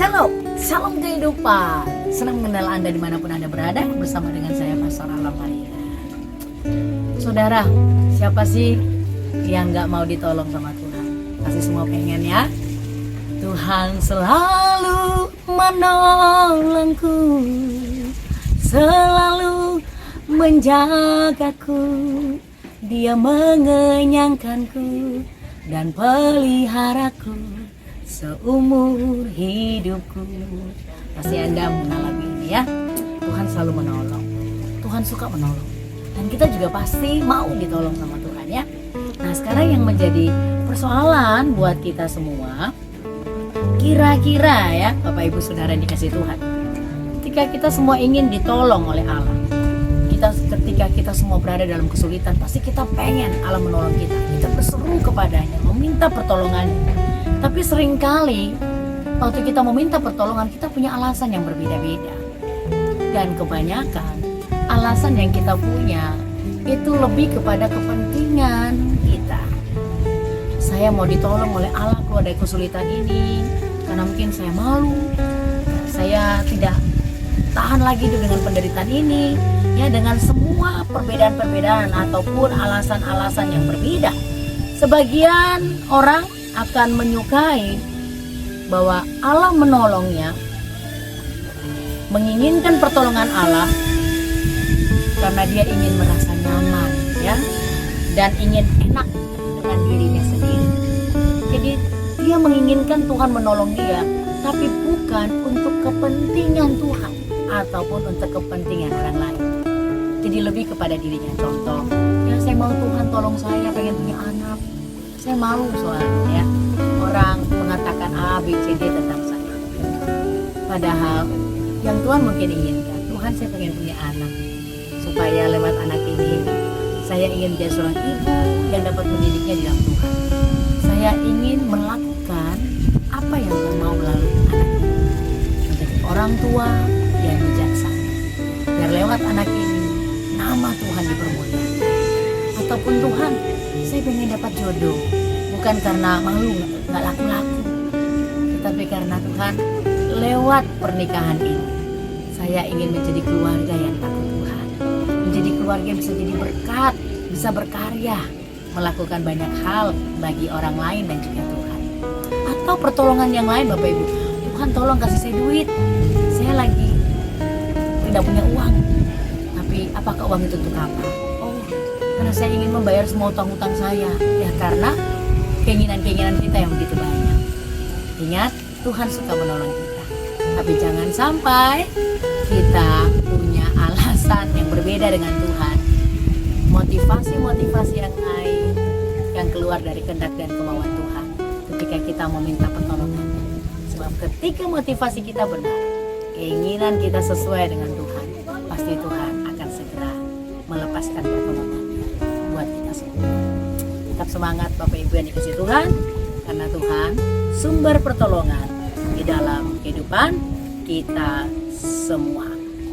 Shalom, salam kehidupan. Senang mengenal Anda dimanapun Anda berada, bersama dengan saya Pastor Alam Maria. Saudara, siapa sih yang gak mau ditolong sama Tuhan? Pasti semua pengen ya. Tuhan selalu menolongku, selalu menjagaku. Dia mengenyangkanku dan peliharaku seumur hidupku. Pasti Anda mengalami ini ya. Tuhan selalu menolong, Tuhan suka menolong, dan kita juga pasti mau ditolong sama Tuhan ya. Nah, sekarang yang menjadi persoalan buat kita semua, kira-kira ya Bapak Ibu Saudara yang dikasih Tuhan, ketika kita semua ingin ditolong oleh Allah, ketika kita semua berada dalam kesulitan, pasti kita pengen Allah menolong kita. Kita berseru kepadanya, meminta pertolongannya. Tapi seringkali waktu kita meminta pertolongan, kita punya alasan yang berbeda-beda. Dan kebanyakan alasan yang kita punya itu lebih kepada kepentingan kita. Saya mau ditolong oleh Allah keluar dari kesulitan ini karena mungkin saya malu, saya tidak tahan lagi dengan penderitaan ini, ya, dengan semua perbedaan-perbedaan ataupun alasan-alasan yang berbeda. Sebagian orang akan menyukai bahwa Allah menolongnya, menginginkan pertolongan Allah karena dia ingin merasa nyaman ya, dan ingin enak dengan dirinya sendiri. Jadi dia menginginkan Tuhan menolong dia, tapi bukan untuk kepentingan Tuhan ataupun untuk kepentingan orang lain. Jadi lebih kepada dirinya. Contoh, ya, saya mau Tuhan tolong saya, pengen punya anak. Saya malu soalnya ya, orang mengatakan A, B, C, D tentang saya. Padahal yang Tuhan mungkin inginkan, Tuhan saya pengen punya anak, supaya lewat anak ini saya ingin menjadi seorang ibu yang dapat mendidiknya di dalam Tuhan. Saya ingin melakukan apa yang Tuhan mau melalui anak ini, menjadi orang tua yang bijaksana, biar lewat anak ini nama Tuhan dipermuliakan. Ataupun Tuhan, saya pengen dapat jodoh, bukan karena malu nggak laku-laku, tetapi karena Tuhan, lewat pernikahan ini saya ingin menjadi keluarga yang takut Tuhan, menjadi keluarga yang bisa jadi berkat, bisa berkarya, melakukan banyak hal bagi orang lain dan juga Tuhan. Atau pertolongan yang lain, Bapak Ibu, Tuhan tolong kasih saya duit, saya lagi tidak punya uang, tapi apakah uang itu untuk apa? Oh, karena saya ingin membayar semua utang-utang saya. Ya, karena keinginan-keinginan kita yang begitu banyak. Ingat, Tuhan suka menolong kita, tapi jangan sampai kita punya alasan yang berbeda dengan Tuhan, motivasi-motivasi yang lain yang keluar dari kehendak dan kemauan Tuhan ketika kita meminta pertolongan. Sebab ketika motivasi kita benar, keinginan kita sesuai dengan Tuhan, pasti Tuhan akan segera melepaskan pertolongan buat kita semua. Tetap semangat Bapak Ibu yang dikasih Tuhan, karena Tuhan sumber pertolongan di dalam kehidupan kita semua,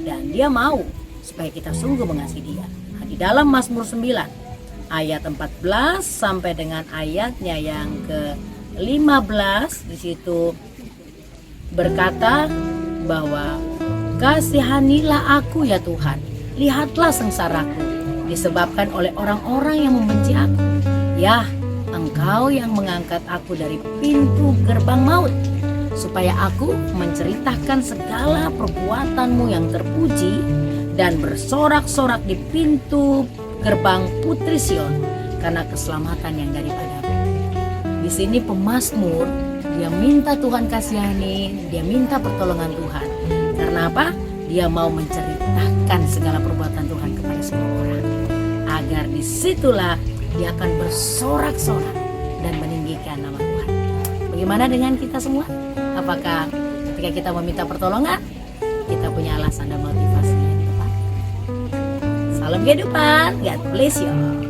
dan Dia mau supaya kita sungguh mengasihi Dia. Di dalam Mazmur 9 ayat 14 sampai dengan ayatnya yang ke-15, di situ berkata bahwa kasihanilah aku ya Tuhan, lihatlah sengsaraku disebabkan oleh orang-orang yang membenci aku. Ya, Engkau yang mengangkat aku dari pintu gerbang maut, supaya aku menceritakan segala perbuatanmu yang terpuji dan bersorak-sorak di pintu gerbang Putri Sion karena keselamatan yang daripadamu. Di sini pemazmur, dia minta Tuhan kasihani, dia minta pertolongan Tuhan. Karena apa? Dia mau menceritakan segala perbuatan Tuhan kepada semua orang, agar disitulah dia akan bersorak-sorak dan meninggikan nama Tuhan. Bagaimana dengan kita semua? Apakah ketika kita meminta pertolongan, kita punya alasan dan motivasi yang tepat? Salam kehidupan, God bless you.